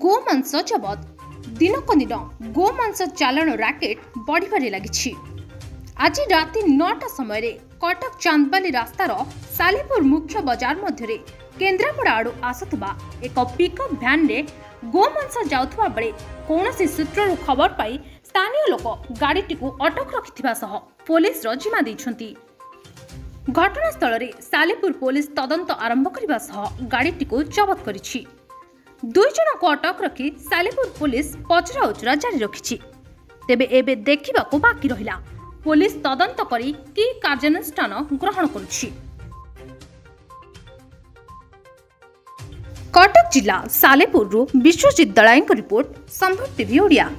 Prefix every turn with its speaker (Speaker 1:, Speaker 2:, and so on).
Speaker 1: गोमांस जबत दिनक दिन गोमांस चालाण राकेट बढ़िबारे लागिछि। आज राति 9टा समय कटक चांदबाली रास्तार सालेपुर मुख्य बाजार मध्य केन्द्रापड़ा आड़ू आसुवा एक पिकअप भ्यान रे गोमांस जाउथुवा बेले कौनसी सूत्रु खबर पाई स्थानीय लोक गाड़ीटी अटक रखिथिबा सह पुलिस जिम्मा दैछंती। घटनास्थल रे सालेपुर पुलिस तदंत आरंभ करने सह गाड़ीटी जबत करिछि। 2 जन को अटक रखी सालेपुर पुलिस पचरा उचरा जारी रखिछि। तेबे एबे देखिबाकू बाकी रहिला पुलिस तदंत करी कि कार्यानुष्ठान ग्रहण करुछि। कटक जिला सालेपुर विश्वजित दलाईଙ୍କ रिपोर्ट संभव टीवी ओडिया।